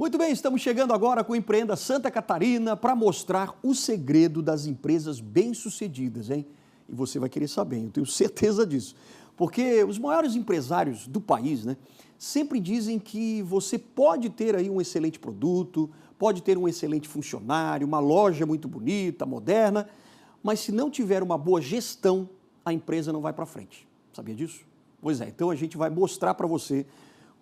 Muito bem, estamos chegando agora com o Empreenda Santa Catarina para mostrar o segredo das empresas bem-sucedidas, hein? E você vai querer saber, eu tenho certeza disso. Porque os maiores empresários do país, né, sempre dizem que você pode ter aí um excelente produto, pode ter um excelente funcionário, uma loja muito bonita, moderna, mas se não tiver uma boa gestão, a empresa não vai para frente. Sabia disso? Pois é, então a gente vai mostrar para você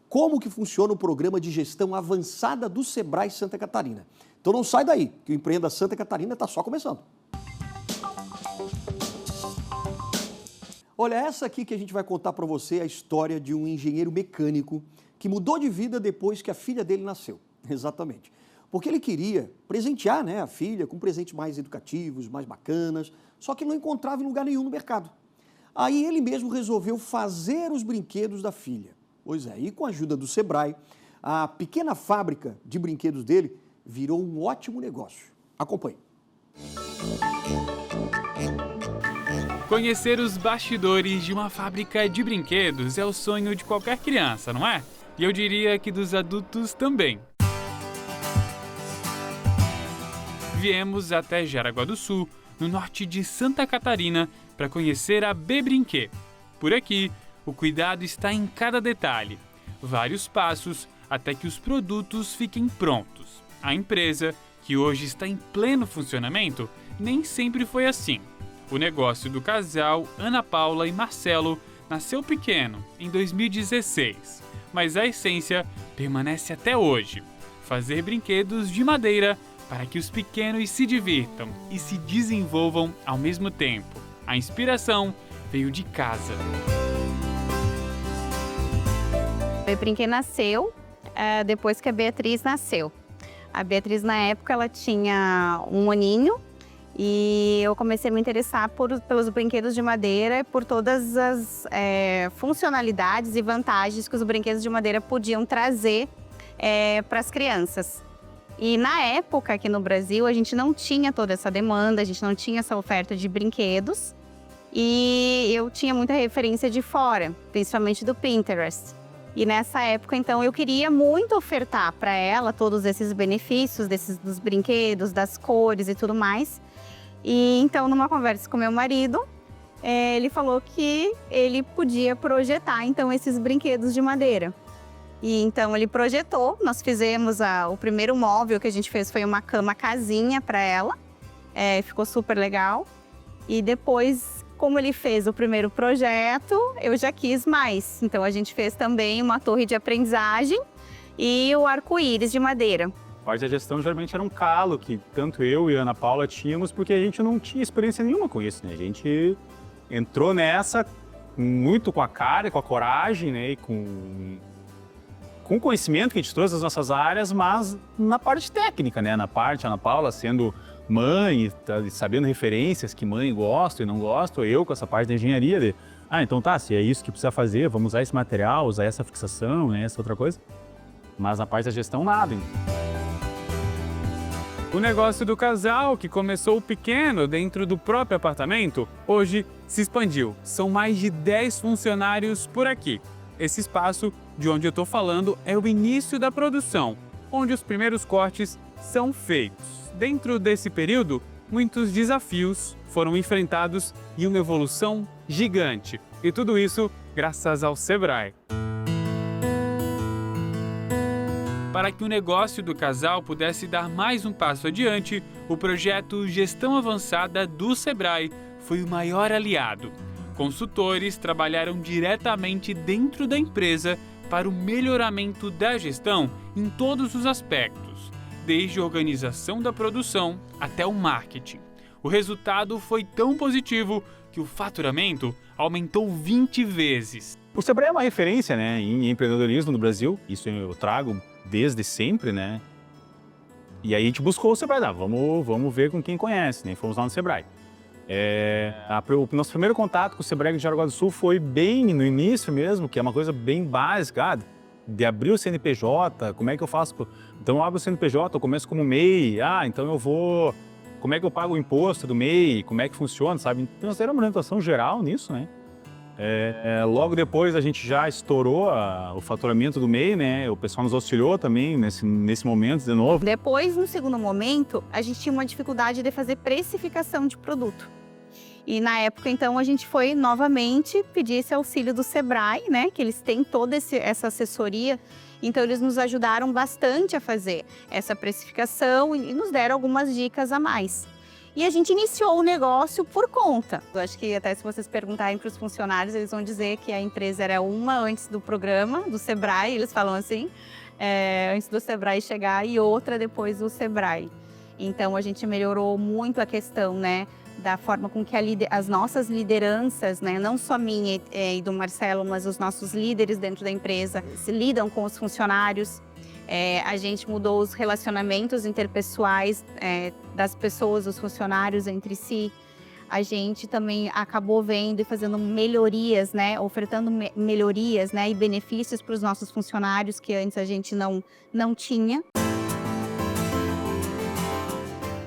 como que funciona o programa de gestão avançada do Sebrae Santa Catarina. Então não sai daí, que o Empreenda Santa Catarina está só começando. Olha, essa aqui que a gente vai contar para você é a história de um engenheiro mecânico que mudou de vida depois que a filha dele nasceu. Exatamente. Porque ele queria presentear, né, a filha com presentes mais educativos, mais bacanas, só que não encontrava em lugar nenhum no mercado. Aí ele mesmo resolveu fazer os brinquedos da filha. Pois é, e com a ajuda do Sebrae, a pequena fábrica de brinquedos dele virou um ótimo negócio. Acompanhe. Conhecer os bastidores de uma fábrica de brinquedos é o sonho de qualquer criança, não é? E eu diria que dos adultos também. Viemos até Jaraguá do Sul, no norte de Santa Catarina, para conhecer a B-Brinquê. Por aqui, o cuidado está em cada detalhe. Vários passos até que os produtos fiquem prontos. A empresa, que hoje está em pleno funcionamento, nem sempre foi assim. O negócio do casal Ana Paula e Marcelo nasceu pequeno, em 2016, mas a essência permanece até hoje: fazer brinquedos de madeira para que os pequenos se divirtam e se desenvolvam ao mesmo tempo. A inspiração veio de casa. O Brinquê nasceu depois que a Beatriz nasceu. A Beatriz, na época, ela tinha um aninho e eu comecei a me interessar pelos brinquedos de madeira e por todas as funcionalidades e vantagens que os brinquedos de madeira podiam trazer para as crianças. E na época, aqui no Brasil, a gente não tinha toda essa demanda, a gente não tinha essa oferta de brinquedos e eu tinha muita referência de fora, principalmente do Pinterest. E nessa época, então, eu queria muito ofertar para ela todos esses benefícios dos brinquedos, das cores e tudo mais. E então, numa conversa com meu marido, ele falou que ele podia projetar, então, esses brinquedos de madeira. E então, ele projetou, nós fizemos o primeiro móvel que a gente fez foi uma cama casinha para ela, ficou super legal. E depois, como ele fez o primeiro projeto, eu já quis mais. Então, a gente fez também uma torre de aprendizagem e o arco-íris de madeira. A parte da gestão geralmente era um calo que tanto eu e a Ana Paula tínhamos, porque a gente não tinha experiência nenhuma com isso, né? A gente entrou nessa muito com a cara e com a coragem, né? E com o conhecimento que a gente trouxe das nossas áreas, mas na parte técnica, né? Na parte, a Ana Paula sendo mãe, sabendo referências que mãe gosta e não gosta, eu com essa parte da engenharia então tá, se é isso que precisa fazer, vamos usar esse material, usar essa fixação, né? Essa outra coisa. Mas na parte da gestão, nada. O negócio do casal, que começou pequeno dentro do próprio apartamento, hoje se expandiu. São mais de 10 funcionários por aqui. Esse espaço de onde eu estou falando é o início da produção, onde os primeiros cortes são feitos. Dentro desse período, muitos desafios foram enfrentados e uma evolução gigante. E tudo isso graças ao Sebrae. Para que o negócio do casal pudesse dar mais um passo adiante, o projeto Gestão Avançada do Sebrae foi o maior aliado. Consultores trabalharam diretamente dentro da empresa para o melhoramento da gestão em todos os aspectos, desde a organização da produção até o marketing. O resultado foi tão positivo que o faturamento aumentou 20 vezes. O Sebrae é uma referência, né, em empreendedorismo no Brasil, isso eu trago desde sempre, né? E aí a gente buscou o Sebrae, vamos ver com quem conhece, né? Fomos lá no Sebrae. O nosso primeiro contato com o Sebrae de Jaraguá do Sul foi bem no início mesmo, que é uma coisa bem básica, de abrir o CNPJ, como é que eu faço? Então eu abro o CNPJ, eu começo como MEI, então eu vou... Como é que eu pago o imposto do MEI, como é que funciona, sabe? Então nós temos uma orientação geral nisso, né? Logo depois a gente já estourou o faturamento do MEI, né? O pessoal nos auxiliou também nesse momento de novo. Depois, no segundo momento, a gente tinha uma dificuldade de fazer precificação de produto. E na época, então, a gente foi novamente pedir esse auxílio do Sebrae, né? Que eles têm toda essa assessoria. Então, eles nos ajudaram bastante a fazer essa precificação e nos deram algumas dicas a mais. E a gente iniciou o negócio por conta. Eu acho que até se vocês perguntarem para os funcionários, eles vão dizer que a empresa era uma antes do programa, do Sebrae, eles falam assim, antes do Sebrae chegar, e outra depois do Sebrae. Então, a gente melhorou muito a questão, né, da forma com que as nossas lideranças, né, não só minha e do Marcelo, mas os nossos líderes dentro da empresa, se lidam com os funcionários. A gente mudou os relacionamentos interpessoais das pessoas, dos funcionários entre si. A gente também acabou vendo e fazendo melhorias, né, ofertando melhorias, né, e benefícios para os nossos funcionários que antes a gente não tinha.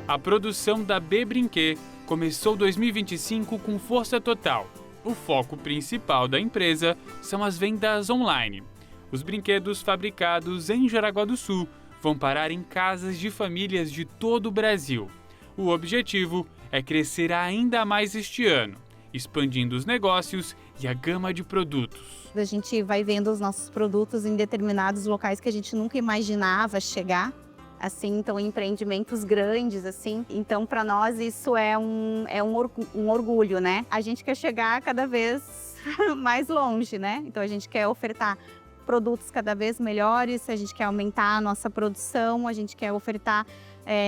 A produção da Bebrinquet começou 2025 com força total. O foco principal da empresa são as vendas online. Os brinquedos fabricados em Jaraguá do Sul vão parar em casas de famílias de todo o Brasil. O objetivo é crescer ainda mais este ano, expandindo os negócios e a gama de produtos. A gente vai vendo os nossos produtos em determinados locais que a gente nunca imaginava chegar. Assim, então, empreendimentos grandes, assim. Então, para nós, isso é um orgulho, né? A gente quer chegar cada vez mais longe, né? Então, a gente quer ofertar produtos cada vez melhores, a gente quer aumentar a nossa produção, a gente quer ofertar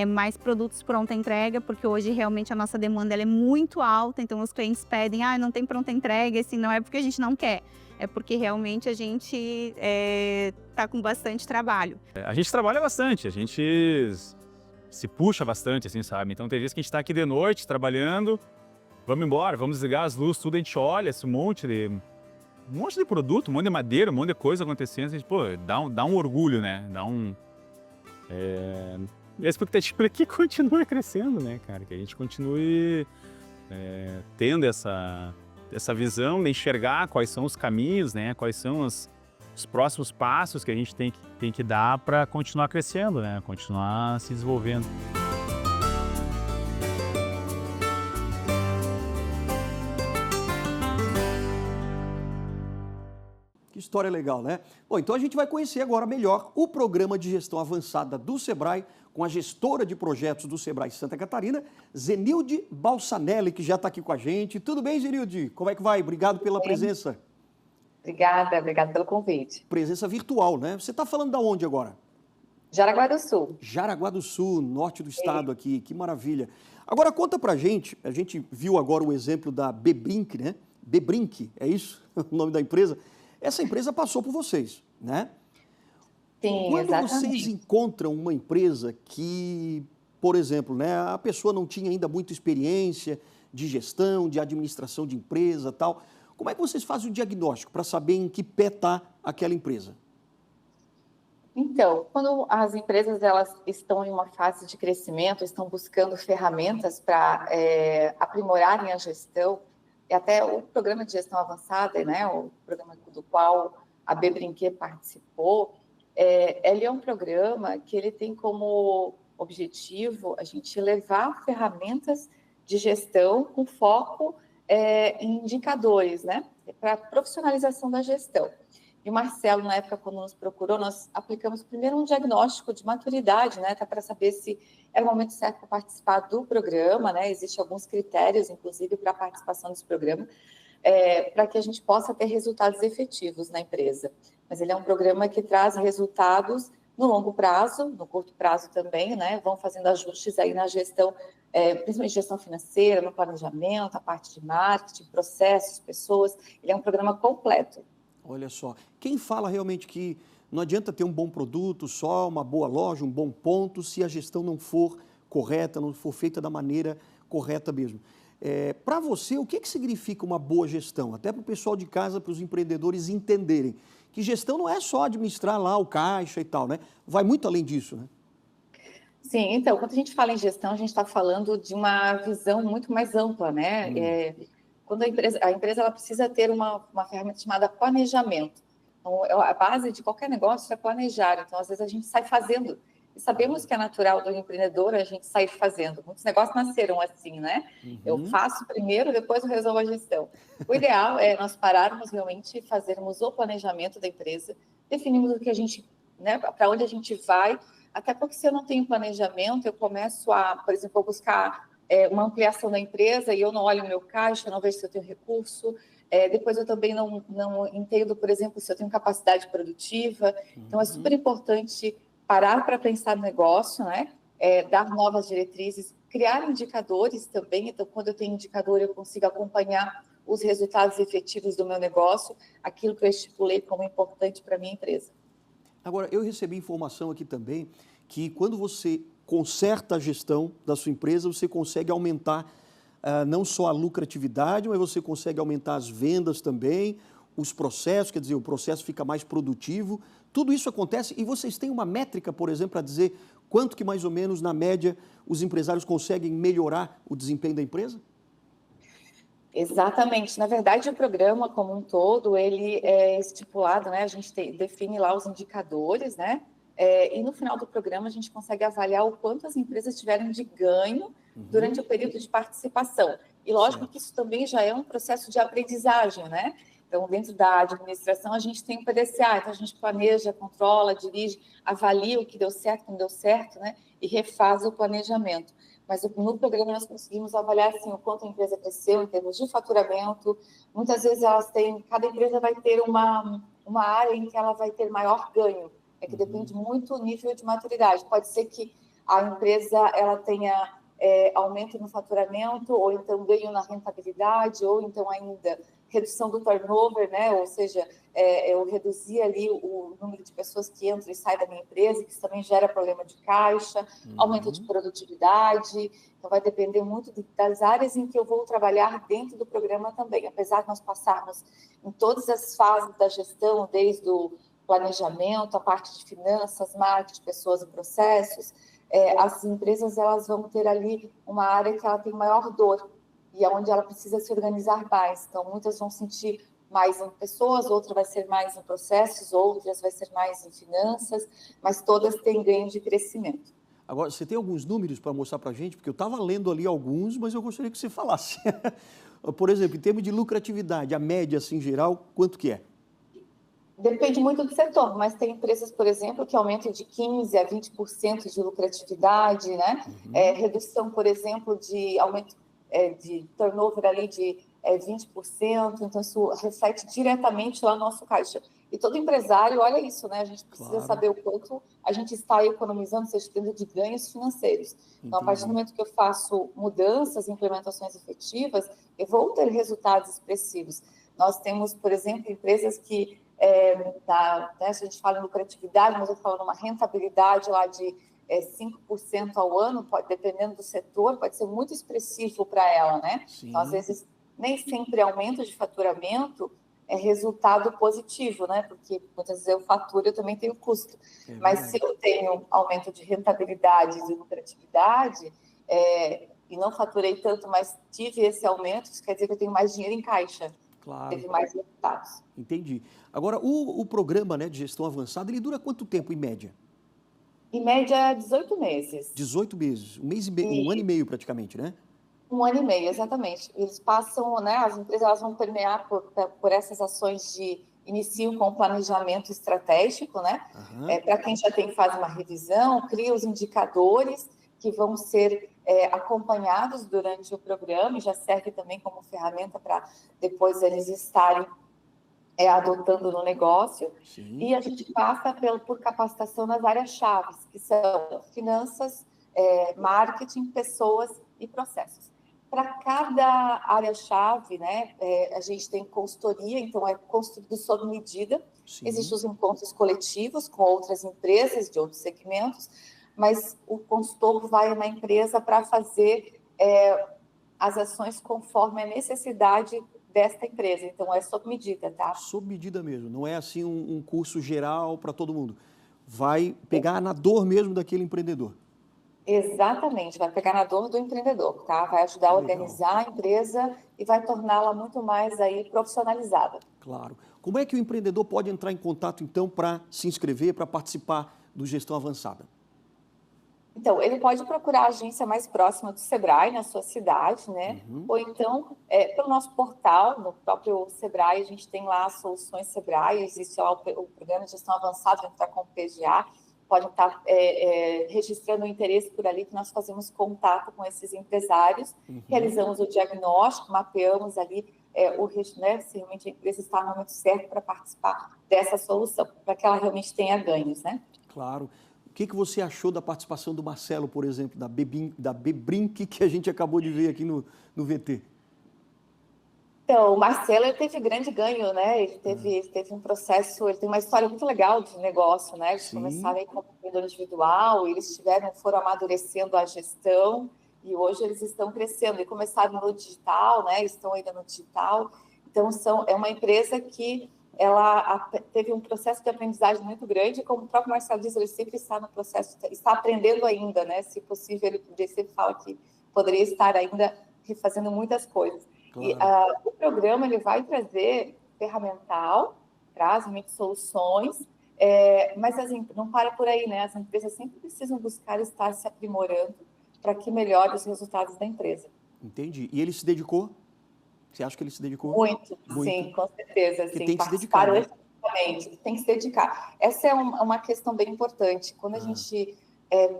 mais produtos pronta entrega, porque hoje, realmente, a nossa demanda ela é muito alta. Então, os clientes pedem, não tem pronta entrega, assim, não é porque a gente não quer. É porque realmente a gente está com bastante trabalho. A gente trabalha bastante, a gente se puxa bastante, assim, sabe? Então tem vezes que a gente está aqui de noite trabalhando, vamos embora, vamos desligar as luzes, tudo a gente olha, esse monte de produto, um monte de madeira, um monte de coisa acontecendo, a gente, dá um orgulho, né? E a expectativa é que continue crescendo, né, cara? Que a gente continue tendo essa visão de enxergar quais são os caminhos, né? Quais são os próximos passos que a gente tem que dar para continuar crescendo, né? Continuar se desenvolvendo. Que história legal, né? Bom, então a gente vai conhecer agora melhor o programa de gestão avançada do Sebrae com a gestora de projetos do Sebrae Santa Catarina, Zenilde Balsanelli, que já está aqui com a gente. Tudo bem, Zenilde? Como é que vai? Obrigado pela presença. Obrigada pelo convite. Presença virtual, né? Você está falando da onde agora? Jaraguá do Sul. Jaraguá do Sul, norte do estado aqui, que maravilha. Agora conta pra gente, a gente viu agora o exemplo da Bebrinque, né? Bebrinque, é isso o nome da empresa? Essa empresa passou por vocês, né? Sim, Quando exatamente. vocês encontram uma empresa que, por exemplo, né, a pessoa não tinha ainda muita experiência de gestão, de administração de empresa, tal, como é que vocês fazem o diagnóstico para saber em que pé está aquela empresa? Então, quando as empresas elas estão em uma fase de crescimento, estão buscando ferramentas para aprimorarem a gestão, e até o programa de gestão avançada, né, o programa do qual a Bebrinquet participou, ele é um programa que ele tem como objetivo a gente levar ferramentas de gestão com foco em indicadores, né, para profissionalização da gestão. E o Marcelo, na época, quando nos procurou, nós aplicamos primeiro um diagnóstico de maturidade, né, para saber se era o momento certo para participar do programa, né, existem alguns critérios, inclusive, para a participação desse programa, para que a gente possa ter resultados efetivos na empresa. Mas ele é um programa que traz resultados no longo prazo, no curto prazo também, né, vão fazendo ajustes aí na gestão, principalmente gestão financeira, no planejamento, a parte de marketing, processos, pessoas. Ele é um programa completo. Olha só, quem fala realmente que não adianta ter um bom produto, só uma boa loja, um bom ponto, se a gestão não for correta, não for feita da maneira correta mesmo. Para você, o que significa uma boa gestão? Até para o pessoal de casa, para os empreendedores entenderem que gestão não é só administrar lá o caixa e tal, né? Vai muito além disso, né? Sim, então, quando a gente fala em gestão, a gente está falando de uma visão muito mais ampla, né? quando a empresa ela precisa ter uma ferramenta chamada planejamento. Então, a base de qualquer negócio é planejar. Então, às vezes, a gente sai fazendo. E sabemos que é natural do empreendedor a gente sair fazendo. Muitos negócios nasceram assim, né? Eu faço primeiro, depois eu resolvo a gestão. O ideal é nós pararmos realmente e fazermos o planejamento da empresa, definimos o que a gente, né, para onde a gente vai, até porque se eu não tenho planejamento, eu começo a, por exemplo, buscar uma ampliação da empresa e eu não olho o meu caixa, não vejo se eu tenho recurso, depois eu também não entendo, por exemplo, se eu tenho capacidade produtiva. Então, é super importante parar para pensar no negócio, né? Dar novas diretrizes, criar indicadores também. Então, quando eu tenho indicador, eu consigo acompanhar os resultados efetivos do meu negócio, aquilo que eu estipulei como importante para a minha empresa. Agora, eu recebi informação aqui também que quando você conserta a gestão da sua empresa, você consegue aumentar não só a lucratividade, mas você consegue aumentar as vendas também, os processos, quer dizer, o processo fica mais produtivo. Tudo isso acontece e vocês têm uma métrica, por exemplo, para dizer quanto que mais ou menos, na média, os empresários conseguem melhorar o desempenho da empresa? Exatamente. Na verdade, o programa como um todo, ele é estipulado, né? A gente define lá os indicadores, né? E no final do programa, a gente consegue avaliar o quanto as empresas tiveram de ganho durante o período de participação. E lógico que isso também já é um processo de aprendizagem, né? Então, dentro da administração, a gente tem o PDCA, então a gente planeja, controla, dirige, avalia o que deu certo, o que não deu certo, né? E refaz o planejamento. Mas no programa nós conseguimos avaliar assim, o quanto a empresa cresceu em termos de faturamento. Muitas vezes cada empresa vai ter uma área em que ela vai ter maior ganho. Que depende muito do nível de maturidade. Pode ser que a empresa ela tenha aumento no faturamento, ou então ganho na rentabilidade, ou então ainda redução do turnover, né? Ou seja, eu reduzir ali o número de pessoas que entram e saem da minha empresa, que isso também gera problema de caixa, aumento de produtividade. Então, vai depender muito das áreas em que eu vou trabalhar dentro do programa também. Apesar de nós passarmos em todas as fases da gestão, desde o planejamento, a parte de finanças, marketing, pessoas e processos, as empresas elas vão ter ali uma área que ela tem maior dor e é onde ela precisa se organizar mais. Então, muitas vão sentir mais em pessoas, outras vai ser mais em processos, outras vai ser mais em finanças, mas todas têm ganho de crescimento. Agora, você tem alguns números para mostrar para a gente? Porque eu estava lendo ali alguns, mas eu gostaria que você falasse. Por exemplo, em termos de lucratividade, a média, assim, em geral, quanto que é? Depende muito do setor, mas tem empresas, por exemplo, que aumentam de 15% a 20% de lucratividade, né? Redução, por exemplo, de aumento de turnover ali de 20%, então isso reflete diretamente lá no nosso caixa. E todo empresário olha isso, né? A gente precisa saber o quanto a gente está economizando, seja tendo de ganhos financeiros. Então, a partir do momento que eu faço mudanças, implementações efetivas, eu vou ter resultados expressivos. Nós temos, por exemplo, empresas que né, se a gente fala em lucratividade, mas eu estou falando uma rentabilidade lá de 5% ao ano, dependendo do setor, pode ser muito expressivo para ela, né? Sim. Então, às vezes, nem sempre aumento de faturamento é resultado positivo, né? Porque muitas vezes eu faturo, eu também tenho custo. Mas se eu tenho aumento de rentabilidade e de lucratividade, e não faturei tanto, mas tive esse aumento, isso quer dizer que eu tenho mais dinheiro em caixa. Claro. Teve mais resultados. Entendi. Agora, o programa, né, de gestão avançada, ele dura quanto tempo, em média? Em média, 18 meses. 18 meses, um ano e meio praticamente, né? 1 ano e meio, exatamente. Eles passam, né, as empresas elas vão permear por essas ações de início com planejamento estratégico, né? Para quem já faz uma revisão, cria os indicadores que vão ser acompanhados durante o programa e já serve também como ferramenta para depois eles estarem adotando no negócio. Sim. E a gente passa por capacitação nas áreas-chave, que são finanças, marketing, pessoas e processos. Para cada área-chave, né, a gente tem consultoria, então é construído sob medida. Sim. Existem os encontros coletivos com outras empresas de outros segmentos, mas o consultor vai na empresa para fazer as ações conforme a necessidade desta empresa. Então, é sob medida, tá? Sob medida mesmo, não é assim um curso geral para todo mundo. Vai pegar na dor mesmo daquele empreendedor. Exatamente, vai pegar na dor do empreendedor, tá? Vai ajudar a Legal. organizar a empresa e vai torná-la muito mais aí profissionalizada. Claro. Como é que o empreendedor pode entrar em contato, então, para se inscrever, para participar do Gestão Avançada? Então, ele pode procurar a agência mais próxima do Sebrae, na sua cidade, né? Ou então, pelo nosso portal, no próprio Sebrae, a gente tem lá as soluções Sebrae, existe lá o programa de gestão avançada, junto com o PGA, podem estar registrando o interesse por ali, que nós fazemos contato com esses empresários, realizamos o diagnóstico, mapeamos ali né, se realmente a empresa está no momento certo para participar dessa solução, para que ela realmente tenha ganhos, né? Claro. O que você achou da participação do Marcelo, por exemplo, da Bebrinque, que a gente acabou de ver aqui no VT? Então, o Marcelo ele teve grande ganho, né? Ele teve um processo, ele tem uma história muito legal de negócio, né? Eles começaram aí como empreendedor individual, eles foram amadurecendo a gestão e hoje eles estão crescendo. E começaram no digital, né? Estão ainda no digital. Então, é uma empresa que ela teve um processo de aprendizagem muito grande, como o próprio Marcelo diz, ele sempre está no processo, está aprendendo ainda, né? Se possível, ele sempre fala que poderia estar ainda refazendo muitas coisas. Claro. E o programa ele vai trazer ferramental, traz realmente soluções, mas não para por aí, né? As empresas sempre precisam buscar estar se aprimorando para que melhore os resultados da empresa. Entendi. E ele se dedicou? Você acha que ele se dedicou? Muito. Sim, com certeza. Porque sim. tem que se dedicar, né? Exatamente, tem que se dedicar. Essa é uma questão bem importante. Quando a gente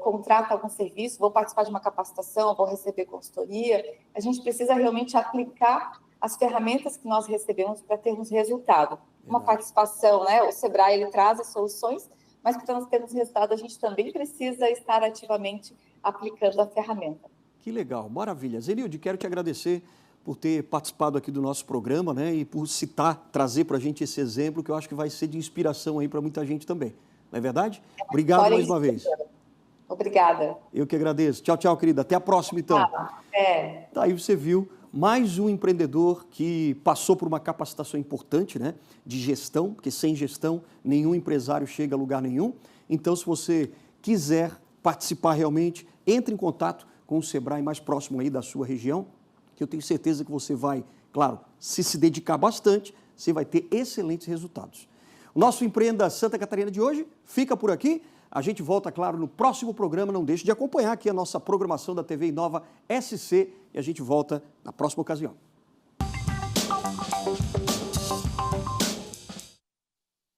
contrata algum serviço, vou participar de uma capacitação, vou receber consultoria, a gente precisa realmente aplicar as ferramentas que nós recebemos para termos resultado. Uma participação, né? O Sebrae ele traz as soluções, mas para nós termos resultado, a gente também precisa estar ativamente aplicando a ferramenta. Que legal, maravilha. Zenilde, quero te agradecer por ter participado aqui do nosso programa, né? E por trazer para a gente esse exemplo que eu acho que vai ser de inspiração aí para muita gente também. Não é verdade? Obrigado mais uma vez. Obrigada. Eu que agradeço. Tchau, tchau, querida. Até a próxima, então. Tá aí você viu mais um empreendedor que passou por uma capacitação importante, né? De gestão, porque sem gestão nenhum empresário chega a lugar nenhum. Então, se você quiser participar realmente, entre em contato com o Sebrae mais próximo aí da sua região, que eu tenho certeza que você vai, claro, se dedicar bastante, você vai ter excelentes resultados. O nosso Empreenda Santa Catarina de hoje fica por aqui. A gente volta, claro, no próximo programa. Não deixe de acompanhar aqui a nossa programação da TV Inova SC e a gente volta na próxima ocasião.